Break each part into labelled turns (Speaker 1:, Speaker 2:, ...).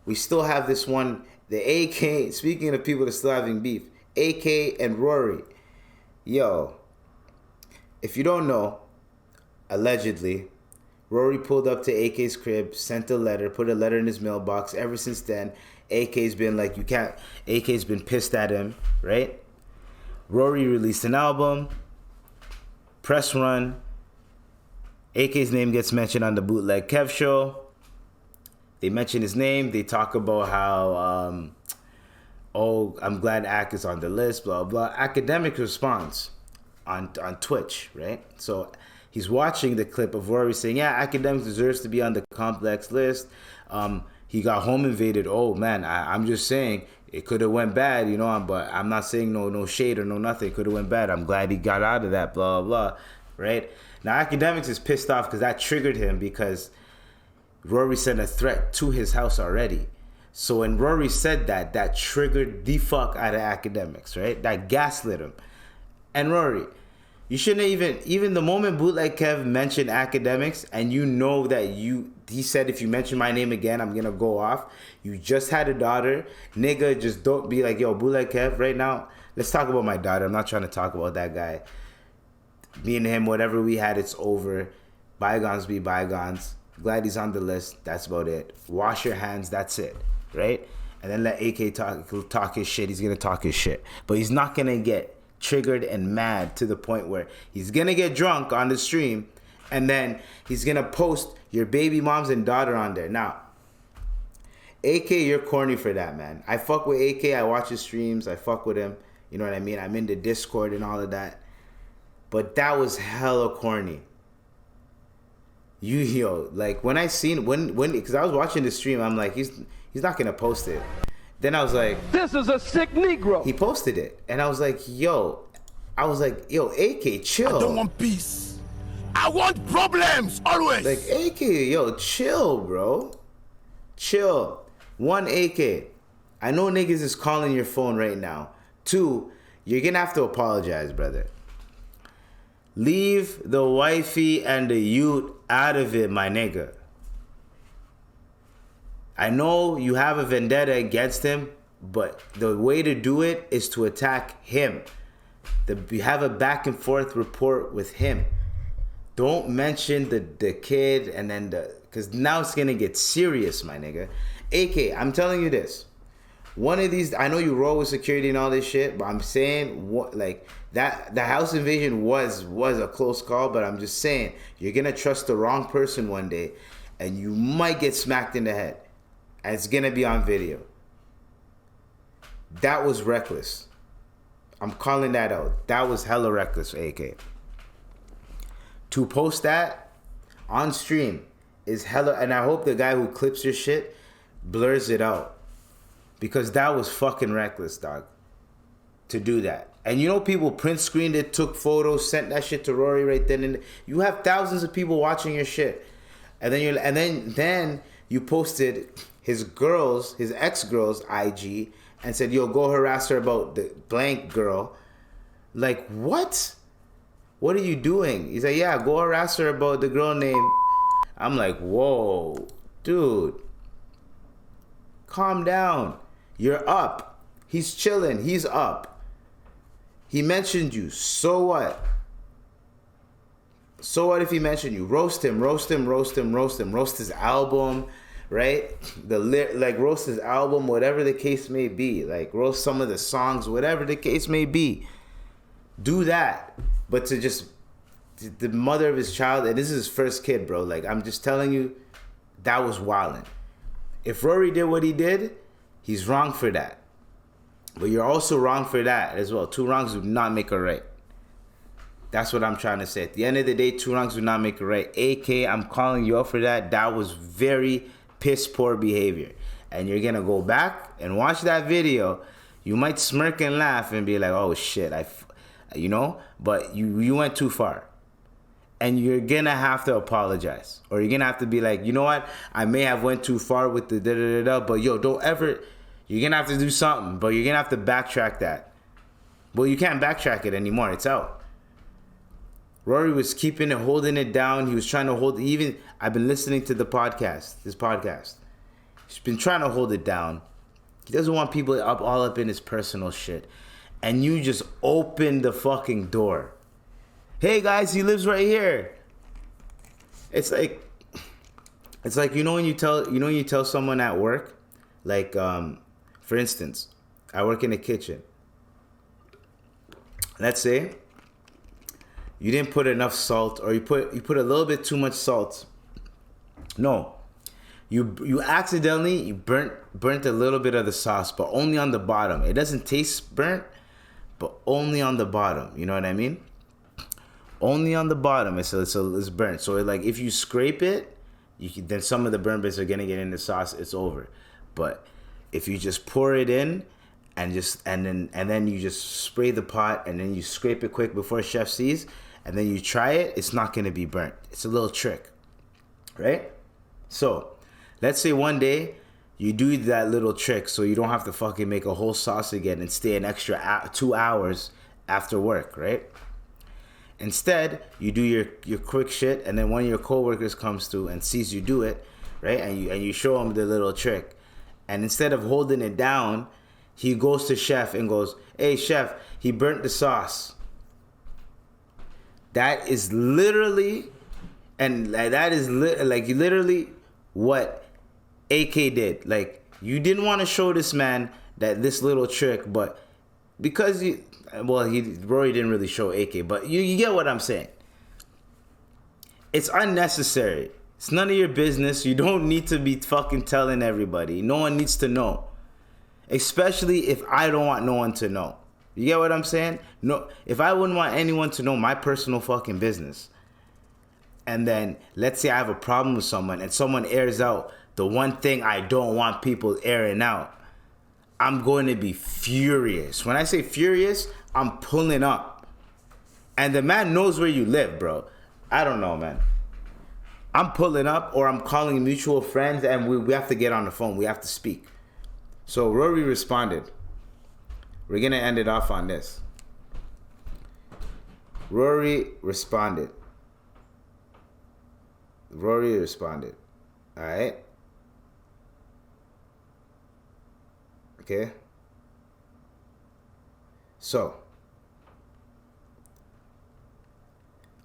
Speaker 1: we still have this one, the AK, speaking of people that still having beef, AK and Rory. Yo, if you don't know, allegedly, Rory pulled up to AK's crib, sent a letter, put a letter in his mailbox. Ever since then, AK's been like, AK's been pissed at him, right? Rory released an album, press run. AK's name gets mentioned on the Bootleg Kev show. They mention his name. They talk about how, I'm glad Ak is on the list, blah, blah. Academic response on Twitch, right? So he's watching the clip of Rory saying, yeah, Academic deserves to be on the complex list. He got home invaded. Oh, man, I'm just saying it could have went bad, you know, but I'm not saying no shade or no nothing. It could have went bad. I'm glad he got out of that, blah, blah, right? Now, Academics is pissed off because that triggered him because Rory sent a threat to his house already. So when Rory said that, that triggered the fuck out of Academics, right? That gaslit him. And Rory, you shouldn't even the moment Bootleg Kev mentioned Academics and you know that he said if you mention my name again, I'm going to go off. You just had a daughter. Nigga, just don't be like, yo, Bootleg Kev, right now, let's talk about my daughter. I'm not trying to talk about that guy. Me and him, whatever we had, it's over. Bygones be bygones. Glad he's on the list. That's about it. Wash your hands. That's it. Right? And then let AK talk his shit. He's going to talk his shit. But he's not going to get triggered and mad to the point where he's going to get drunk on the stream and then he's going to post your baby moms and daughter on there. Now, AK, you're corny for that, man. I fuck with AK. I watch his streams. I fuck with him. You know what I mean? I'm in the Discord and all of that. But that was hella corny. Like when I seen because I was watching the stream, I'm like, he's not gonna post it. Then I was like,
Speaker 2: this is a sick Negro.
Speaker 1: He posted it, and I was like, yo, AK, chill.
Speaker 3: I don't want peace. I want problems always.
Speaker 1: Like AK, yo, chill, bro, chill. One, AK, I know niggas is calling your phone right now. Two, you're gonna have to apologize, brother. Leave the wifey and the youth out of it, my nigga. I know you have a vendetta against him, but the way to do it is to attack him. You have a back and forth report with him. Don't mention the kid and then because now it's gonna get serious, my nigga. AK, I'm telling you this. One of these, I know you roll with security and all this shit, but I'm saying that the house invasion was a close call, but I'm just saying you're gonna trust the wrong person one day and you might get smacked in the head. And it's gonna be on video. That was reckless. I'm calling that out. That was hella reckless, AK. To post that on stream is hella, and I hope the guy who clips your shit blurs it out. Because that was fucking reckless, dog. To do that. And you know people print screened it, took photos, sent that shit to Rory right then and you have thousands of people watching your shit. And then you posted his ex-girl's IG and said, yo, go harass her about the blank girl. Like, what? What are you doing? He's like, yeah, go harass her about the girl name. I'm like, whoa, dude. Calm down. You're up. He's chilling. He's up. He mentioned you. So what? So what if he mentioned you? Roast him, roast him, roast him, roast him. Roast his album, right? Roast his album, whatever the case may be. Like, roast some of the songs, whatever the case may be. Do that. But to just, the mother of his child, and this is his first kid, bro. Like, I'm just telling you, that was wildin'. If Rory did what he did, he's wrong for that. But you're also wrong for that as well. Two wrongs do not make a right. That's what I'm trying to say. At the end of the day, two wrongs do not make a right. AK, I'm calling you out for that. That was very piss poor behavior. And you're going to go back and watch that video. You might smirk and laugh and be like, oh shit, but you went too far. And you're going to have to apologize. Or you're going to have to be like, you know what? I may have went too far with the da-da-da-da, but yo, don't ever... You're going to have to do something, but you're going to have to backtrack that. Well, you can't backtrack it anymore. It's out. Rory was keeping it, holding it down. He was trying to hold... I've been listening to this podcast. He's been trying to hold it down. He doesn't want people all up in his personal shit. And you just open the fucking door. Hey guys, he lives right here. It's like when you tell someone at work, like for instance, I work in a kitchen. Let's say you didn't put enough salt, or you put a little bit too much salt. No. You accidentally burnt a little bit of the sauce, but only on the bottom. It doesn't taste burnt, but only on the bottom. You know what I mean? Only on the bottom it's burnt. So like if you scrape it, then some of the burnt bits are gonna get in the sauce. It's over. But if you just pour it in and then you just spray the pot and then you scrape it quick before chef sees, and then you try it, it's not gonna be burnt. It's a little trick, right? So let's say one day you do that little trick so you don't have to fucking make a whole sauce again and stay an extra 2 hours after work, right? Instead, you do your quick shit, and then one of your coworkers comes through and sees you do it, right? And you show him the little trick. And instead of holding it down, he goes to chef and goes, "Hey chef, he burnt the sauce." That is literally, literally what AK did. Like, you didn't want to show this man that this little trick, but because Rory didn't really show AK, but you get what I'm saying. It's unnecessary. It's none of your business. You don't need to be fucking telling everybody. No one needs to know. Especially if I don't want no one to know. You get what I'm saying? No, if I wouldn't want anyone to know my personal fucking business, and then let's say I have a problem with someone and someone airs out the one thing I don't want people airing out, I'm going to be furious. When I say furious, I'm pulling up. And the man knows where you live, bro. I don't know, man. I'm pulling up, or I'm calling mutual friends, and we have to get on the phone. We have to speak. So Rory responded. We're going to end it off on this. Rory responded. All right? Okay? So,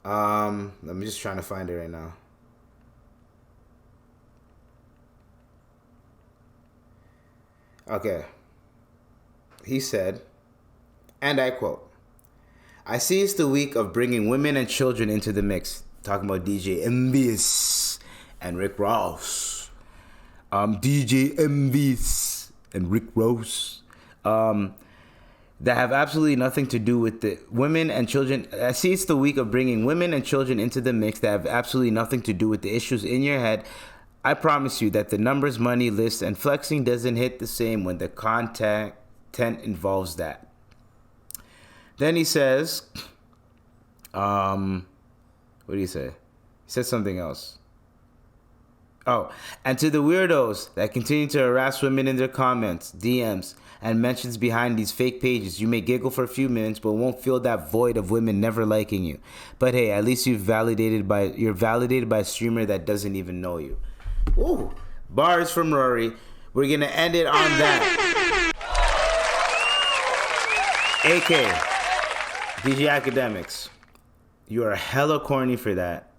Speaker 1: I'm just trying to find it right now. Okay. He said, and I quote, "I see it's the week of bringing women and children into the mix." Talking about DJ Envious and Rick Ross. DJ Envious and Rick Ross. That have absolutely nothing to do with the women and children. I see it's the week of bringing women and children into the mix that have absolutely nothing to do with the issues in your head. I promise you that the numbers, money, lists, and flexing doesn't hit the same when the content involves that. Then he says, what did he say? He said something else. Oh, and to the weirdos that continue to harass women in their comments, DMs, and mentions behind these fake pages, you may giggle for a few minutes, but won't feel that void of women never liking you. But hey, at least you're validated by a streamer that doesn't even know you. Ooh, bars from Rory. We're gonna end it on that. AK, DJ Academics, you are hella corny for that.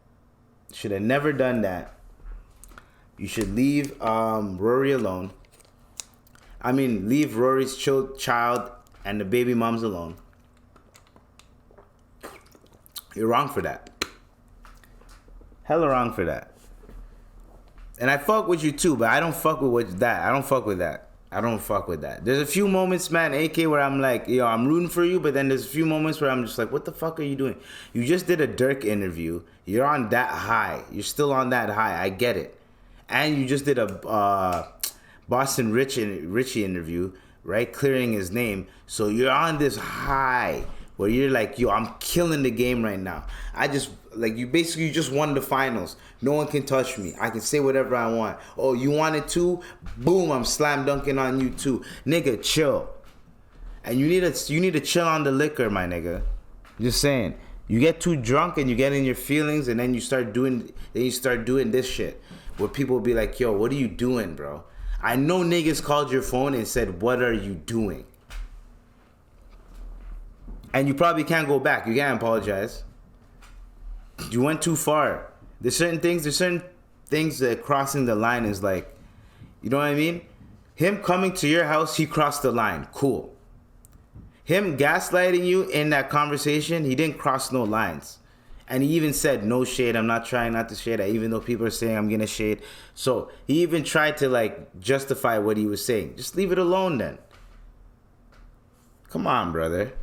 Speaker 1: Should have never done that. You should leave Rory alone. I mean, leave Rory's child and the baby moms alone. You're wrong for that. Hella wrong for that. And I fuck with you too, but I don't fuck with that. I don't fuck with that. There's a few moments, man, AK, where I'm like, yo, I'm rooting for you, but then there's a few moments where I'm just like, what the fuck are you doing? You just did a Dirk interview. You're on that high. You're still on that high. I get it. And you just did a Boston Richie interview, right? Clearing his name. So you're on this high where you're like, yo, I'm killing the game right now. You just won the finals. No one can touch me. I can say whatever I want. Oh, you wanted to? Boom, I'm slam dunking on you too. Nigga, chill. And you need to chill on the liquor, my nigga. Just saying. You get too drunk and you get in your feelings, and then you start doing this shit where people will be like, yo, what are you doing, bro? I know niggas called your phone and said, what are you doing? And you probably can't go back. You can't apologize. You went too far. There's certain things that crossing the line is like, you know what I mean? Him coming to your house, he crossed the line. Cool. Him gaslighting you in that conversation, he didn't cross no lines. And he even said, no shade, I'm not trying not to shade, even though people are saying I'm gonna shade. So he even tried to like justify what he was saying. Just leave it alone then. Come on, brother.